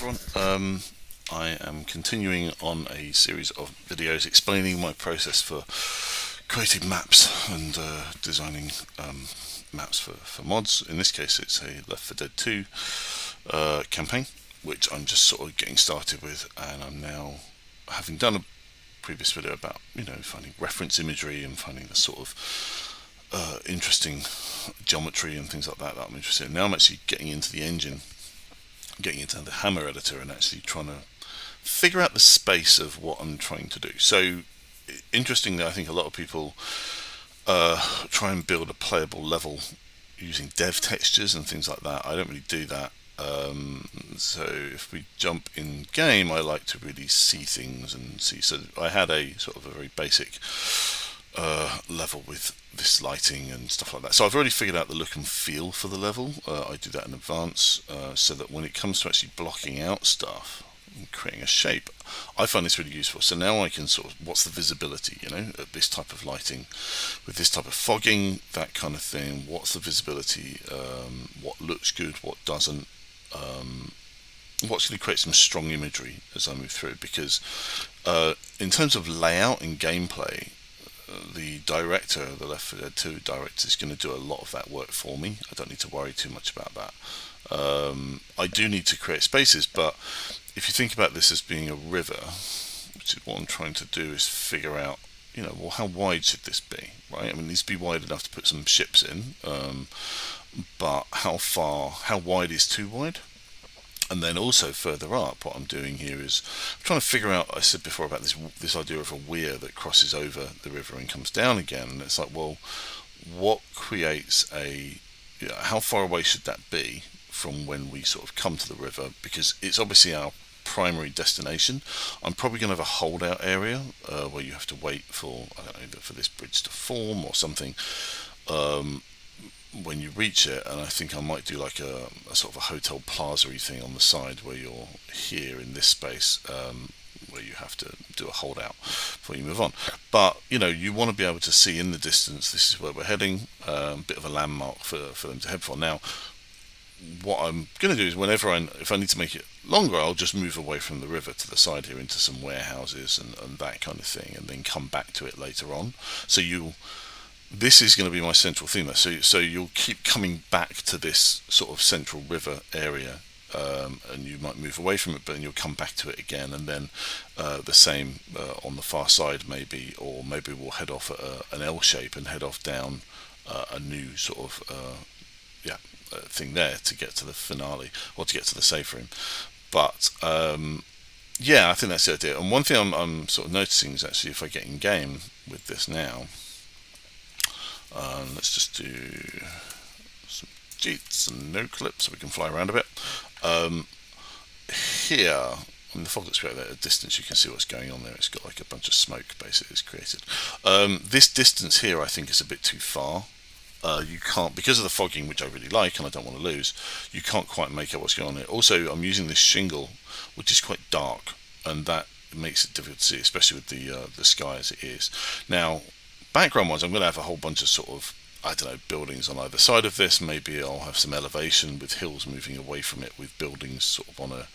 everyone. I am continuing on a series of videos explaining my process for creating maps and designing maps for mods. In this case, it's a Left 4 Dead 2 campaign, which I'm just sort of getting started with, and I'm now, having done a previous video about finding reference imagery and finding the sort of interesting geometry and things like that I'm interested in. Now I'm actually getting into the engine, getting into the Hammer editor, and actually trying to figure out the space of what I'm trying to do. So interestingly, I think a lot of people try and build a playable level using dev textures and things like that. I don't really do that. So if we jump in game, I like to really see things and see. So I had a sort of a very basic level with this lighting and stuff like that. So I've already figured out the look and feel for the level. I do that in advance, so that when it comes to actually blocking out stuff and creating a shape, I find this really useful. So now I can sort of, what's the visibility, at this type of lighting, with this type of fogging, that kind of thing. What's the visibility? What looks good? What doesn't? What's going to create some strong imagery as I move through? Because in terms of layout and gameplay, the director, the Left 4 Dead 2 director, is going to do a lot of that work for me. I don't need to worry too much about that. I do need to create spaces, but if you think about this as being a river, which is what I'm trying to do, is figure out, well, how wide should this be, right? I mean, it needs to be wide enough to put some ships in, but how wide is too wide? And then also further up, what I'm doing here is I'm trying to figure out, I said before about this idea of a weir that crosses over the river and comes down again. And it's like, well, what creates how far away should that be from when we sort of come to the river? Because it's obviously our primary destination. I'm probably going to have a holdout area where you have to wait for, I don't know, either for this bridge to form or something. When you reach it, and I think I might do like a sort of a hotel plaza-y thing on the side where you're here in this space, where you have to do a holdout before you move on. But you want to be able to see in the distance, this is where we're heading, a bit of a landmark for them to head for. Now, what I'm going to do is if I need to make it longer, I'll just move away from the river to the side here into some warehouses and that kind of thing, and then come back to it later on. So this is going to be my central theme. So you'll keep coming back to this sort of central river area, and you might move away from it, but then you'll come back to it again, and then the same on the far side maybe, or maybe we'll head off at an L shape and head off down a new sort of thing there to get to the finale, or to get to the safe room. But I think that's the idea. And one thing I'm sort of noticing is actually, if I get in game with this now, let's just do some cheats and no clips so we can fly around a bit. Here, the fog looks great at a distance. You can see what's going on there. It's got like a bunch of smoke basically it's created. This distance here I think is a bit too far. You can't, because of the fogging, which I really like and I don't want to lose, you can't quite make out what's going on here. Also, I'm using this shingle, which is quite dark, and that makes it difficult to see, especially with the sky as it is. Now, background-wise, I'm going to have a whole bunch of sort of, I don't know, buildings on either side of this. Maybe I'll have some elevation with hills moving away from it, with buildings sort of on a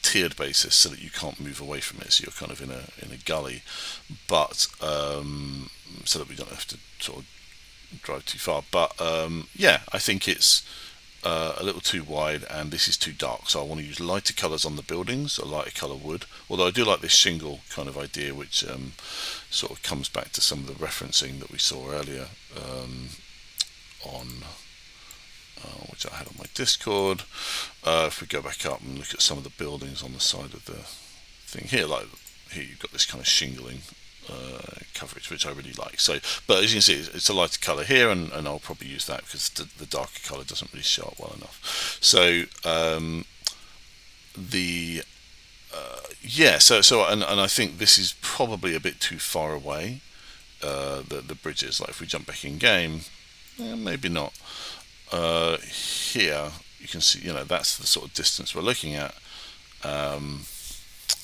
tiered basis so that you can't move away from it, so you're kind of in a gully, but so that we don't have to sort of drive too far. But I think it's a little too wide, and this is too dark, so I want to use lighter colours on the buildings. A lighter colour wood, although I do like this shingle kind of idea, which sort of comes back to some of the referencing that we saw earlier on which I had on my Discord. If we go back up and look at some of the buildings on the side of the thing here, like here you've got this kind of shingling coverage, which I really like. So, but as you can see, it's a lighter colour here, and I'll probably use that because the darker colour doesn't really show up well enough. So and I think this is probably a bit too far away. The bridges, like if we jump back in game, maybe not. Here you can see, that's the sort of distance we're looking at.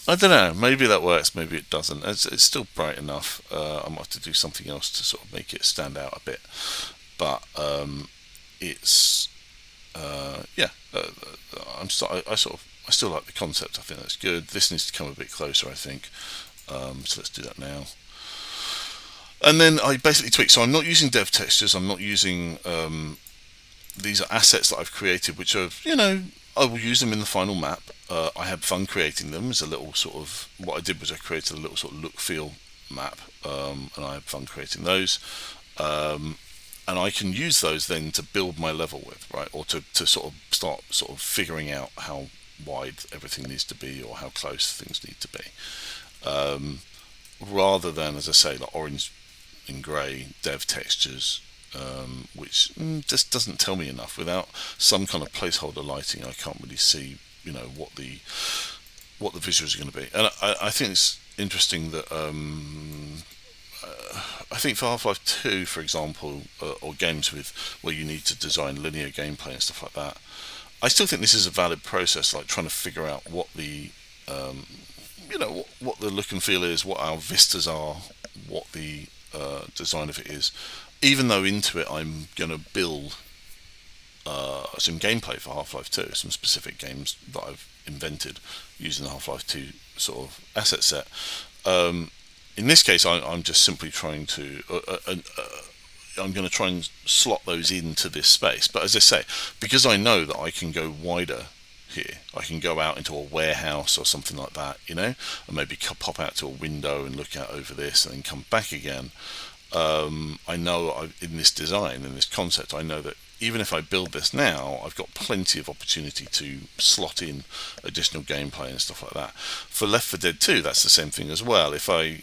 I don't know, maybe that works, maybe it doesn't. It's still bright enough. I might have to do something else to sort of make it stand out a bit. But it's I still like the concept. I think that's good. This needs to come a bit closer, I think. So let's do that now. And then I basically tweak. So I'm not using dev textures. I'm not using these are assets that I've created, which are, I will use them in the final map. I had fun creating them as a little sort of, what I did was I created a little sort of look feel map, and I had fun creating those. And I can use those then to build my level with, right? Or to sort of start sort of figuring out how wide everything needs to be or how close things need to be. Rather than, as I say, like orange and grey dev textures, which just doesn't tell me enough. Without some kind of placeholder lighting, I can't really see, what the visuals are going to be. And I think it's interesting that I think for Half-Life 2, for example, or games with where you need to design linear gameplay and stuff like that, I still think this is a valid process, like trying to figure out what the what the look and feel is, what our vistas are, what the design of it is. Even though into it I'm going to build some gameplay for Half-Life 2, some specific games that I've invented using the Half-Life 2 sort of asset set. In this case, I'm just simply trying to. I'm going to try and slot those into this space. But as I say, because I know that I can go wider here, I can go out into a warehouse or something like that, and maybe pop out to a window and look out over this and then come back again. I know in this design, in this concept, I know that even if I build this now, I've got plenty of opportunity to slot in additional gameplay and stuff like that. For Left 4 Dead 2, that's the same thing as well. If I,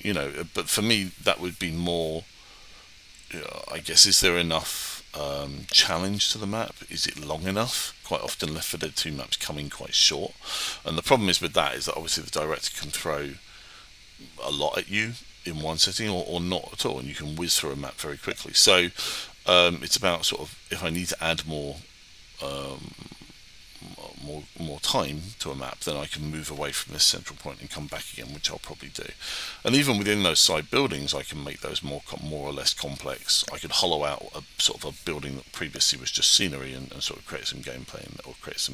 but for me, that would be more, I guess, is there enough challenge to the map? Is it long enough? Quite often Left 4 Dead 2 maps come in quite short. And the problem is with that is that obviously the director can throw a lot at you in one setting or not at all, and you can whiz through a map very quickly. So it's about sort of, if I need to add more time to a map, then I can move away from this central point and come back again, which I'll probably do. And even within those side buildings, I can make those more or less complex. I could hollow out a sort of a building that previously was just scenery and sort of create some gameplay or create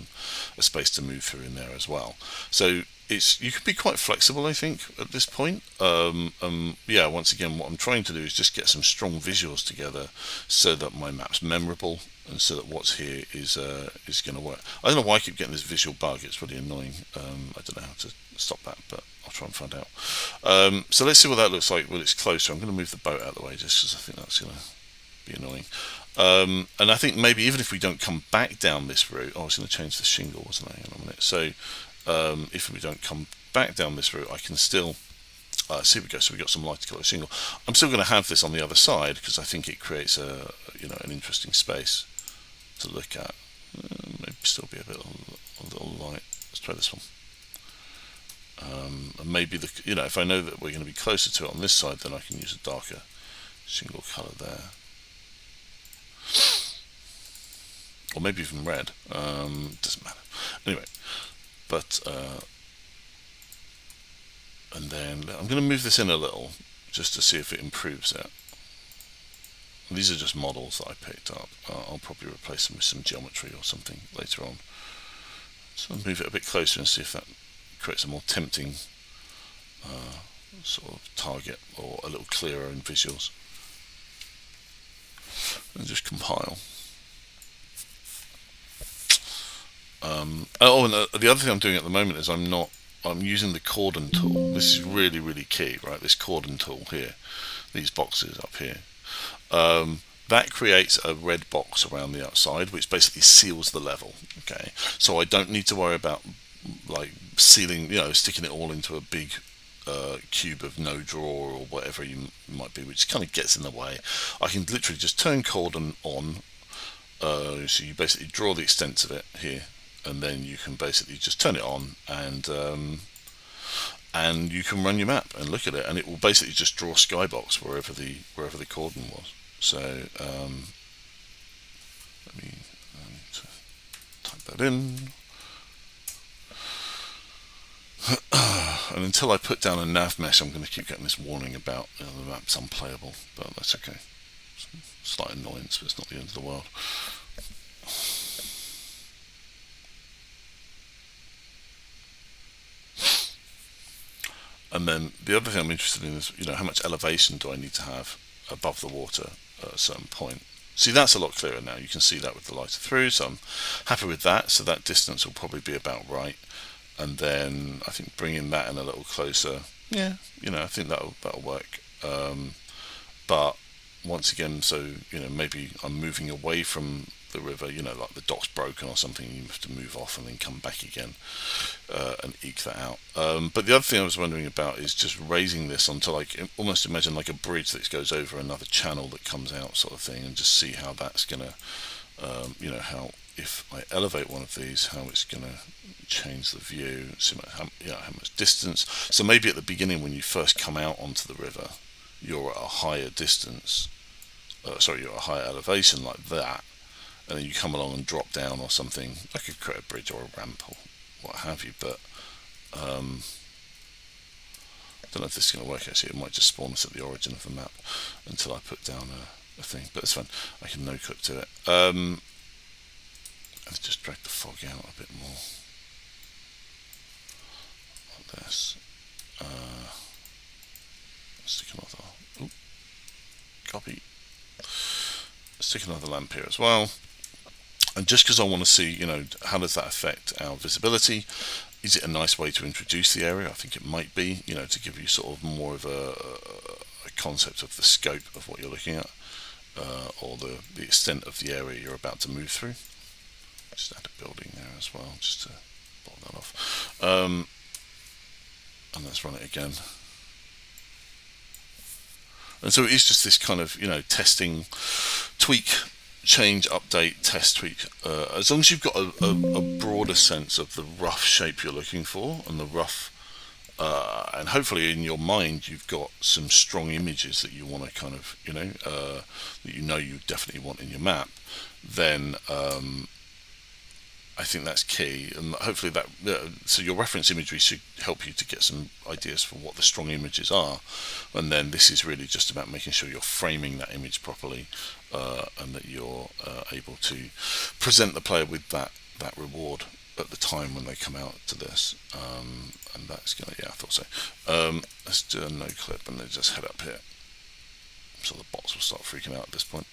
a space to move through in there as well. So you can be quite flexible, I think, at this point. Once again, what I'm trying to do is just get some strong visuals together so that my map's memorable and so that what's here is going to work. I don't know why I keep getting this visual bug. It's really annoying. I don't know how to stop that, but I'll try and find out. So let's see what that looks like when it's closer. I'm going to move the boat out of the way just because I think that's going to be annoying. And I think maybe even if we don't come back down this route, I was going to change the shingle, wasn't I, in a minute? So if we don't come back down this route, I can still see we go. So we got some lighter colour shingle. I'm still going to have this on the other side because I think it creates an interesting space to look at. Maybe still be a little light. Let's try this one. And maybe if I know that we're going to be closer to it on this side, then I can use a darker shingle colour there, or maybe even red. Doesn't matter. Anyway. But and then I'm going to move this in a little just to see if it improves it. These are just models that I picked up. I'll probably replace them with some geometry or something later on. So I'll move it a bit closer and see if that creates a more tempting sort of target, or a little clearer in visuals. And just compile. And the other thing I'm doing at the moment is I'm using the cordon tool. This is really, really key, right? This cordon tool here, these boxes up here. That creates a red box around the outside, which basically seals the level. Okay, so I don't need to worry about like sealing, sticking it all into a big cube of no drawer or whatever you might be, which kind of gets in the way. I can literally just turn cordon on. So you basically draw the extents of it here, and then you can basically just turn it on, and you can run your map and look at it, and it will basically just draw skybox wherever the cordon was. So let me type that in. And until I put down a nav mesh, I'm going to keep getting this warning about the map's unplayable, but that's okay. Slight annoyance, but it's not the end of the world. And then the other thing I'm interested in is, how much elevation do I need to have above the water at a certain point. See, that's a lot clearer now. You can see that with the lighter through, so I'm happy with that. So that distance will probably be about right. And then I think bringing that in a little closer, yeah, I think that'll work. But once again, so maybe I'm moving away from the river, like the dock's broken or something, you have to move off and then come back again and eke that out. But the other thing I was wondering about is just raising this onto, like, almost imagine like a bridge that goes over another channel that comes out, sort of thing, and just see how that's gonna, how if I elevate one of these, how it's gonna change the view, see how much distance. So maybe at the beginning when you first come out onto the river, you're at a higher distance, you're at a higher elevation like that, and then you come along and drop down or something. I could create a bridge or a ramp or what have you, but I don't know if this is going to work actually. It might just spawn us at the origin of the map until I put down a thing, but it's fine. I can no clip to it. Let's just drag the fog out a bit more like this. Stick another, copy. Stick another lamp here as well. And just because I want to see, how does that affect our visibility? Is it a nice way to introduce the area? I think it might be, to give you sort of more of a concept of the scope of what you're looking at, or the extent of the area you're about to move through. Just add a building there as well, just to block that off. And let's run it again. And so it is just this kind of, testing, tweak, change, update, test, tweak. As long as you've got a broader sense of the rough shape you're looking for, and the rough, and hopefully in your mind you've got some strong images that you want to kind of, that you definitely want in your map, then I think that's key, and hopefully that so your reference imagery should help you to get some ideas for what the strong images are, and then this is really just about making sure you're framing that image properly, and that you're able to present the player with that reward at the time when they come out to this, and that's gonna, I thought so. Let's do a no clip and then just head up here, so the bots will start freaking out at this point.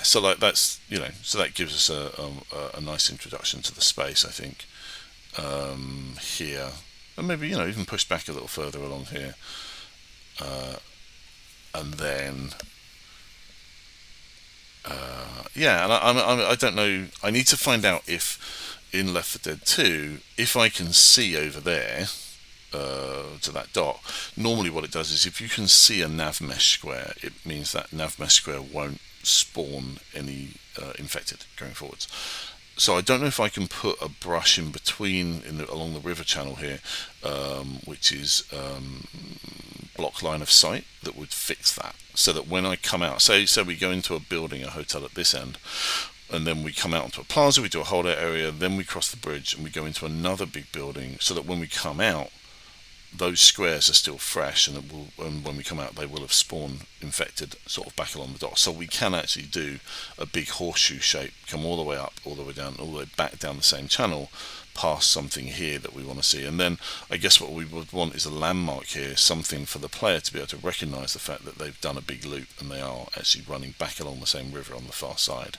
So like that's, so that gives us a nice introduction to the space, I think, here, and maybe even push back a little further along here, and then and I don't know. I need to find out if in Left 4 Dead 2, if I can see over there to that dot. Normally, what it does is if you can see a nav mesh square, it means that nav mesh square won't spawn any infected going forwards. So I don't know if I can put a brush in between along the river channel here, which is block line of sight, that would fix that, so that when I come out, say we go into a building, a hotel at this end, and then we come out onto a plaza, we do a holdout area, then we cross the bridge and we go into another big building, so that when we come out, those squares are still fresh, and when we come out they will have spawned infected sort of back along the dock, so we can actually do a big horseshoe shape, come all the way up, all the way down, all the way back down the same channel, past something here that we want to see. And then I guess what we would want is a landmark here, something for the player to be able to recognize the fact that they've done a big loop and they are actually running back along the same river on the far side,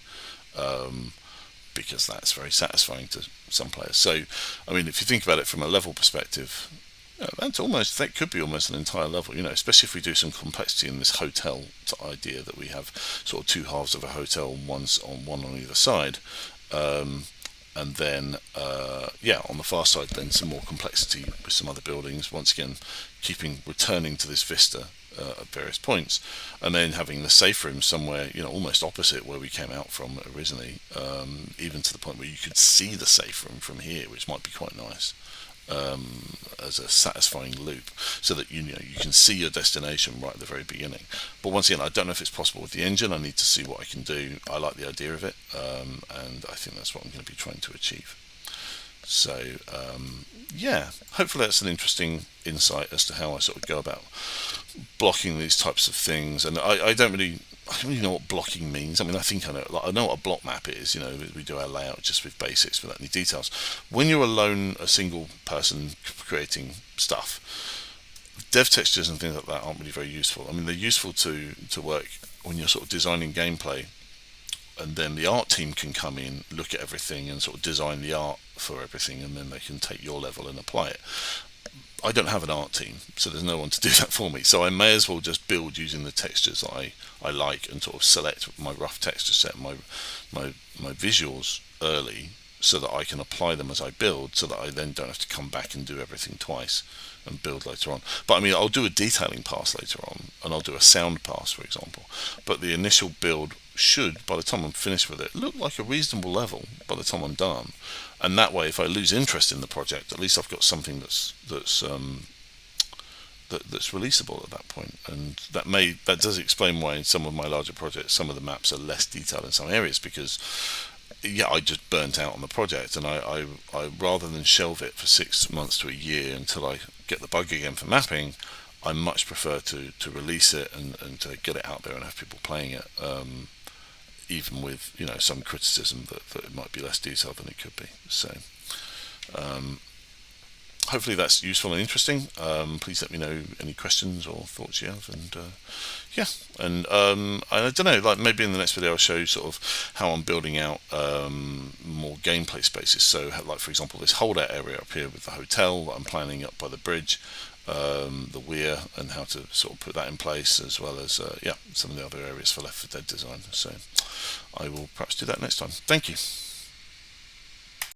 because that's very satisfying to some players. So I mean, if you think about it from a level perspective, that could be almost an entire level, especially if we do some complexity in this hotel idea, that we have sort of two halves of a hotel, one on either side, and then on the far side then some more complexity with some other buildings, once again returning to this vista at various points, and then having the safe room somewhere almost opposite where we came out from originally, even to the point where you could see the safe room from here, which might be quite nice. As a satisfying loop, so that you can see your destination right at the very beginning. But once again, I don't know if it's possible with the engine. I need to see what I can do. I like the idea of it, and I think that's what I'm going to be trying to achieve. So hopefully that's an interesting insight as to how I sort of go about blocking these types of things. And I don't really I don't really know what blocking means. I mean, I think I know. Like, I know what a block map is. We do our layout just with basics without any details. When you're alone, a single person creating stuff, dev textures and things like that aren't really very useful. I mean, they're useful to work when you're sort of designing gameplay, and then the art team can come in, look at everything, and sort of design the art for everything, and then they can take your level and apply it. I don't have an art team, so there's no one to do that for me. So I may as well just build using the textures that I like, and sort of select my rough texture set, my visuals early, so that I can apply them as I build, so that I then don't have to come back and do everything twice and build later on. But I mean, I'll do a detailing pass later on, and I'll do a sound pass, for example. But the initial build should, by the time I'm finished with it, look like a reasonable level by the time I'm done. And that way, if I lose interest in the project, at least I've got something that's releasable at that point. And that does explain why in some of my larger projects, some of the maps are less detailed in some areas, because I just burnt out on the project, and I rather than shelve it for 6 months to a year until I get the bug again for mapping, I much prefer to release it and to get it out there and have people playing it, even with some criticism that it might be less detailed than it could be. So hopefully that's useful and interesting. Please let me know any questions or thoughts you have, and yeah, and I don't know, like maybe in the next video I'll show you sort of how I'm building out more gameplay spaces. So like, for example, this holdout area up here with the hotel that I'm planning up by the bridge, the weir, and how to sort of put that in place, as well as some of the other areas for Left 4 Dead design. So I will perhaps do that next time. Thank you.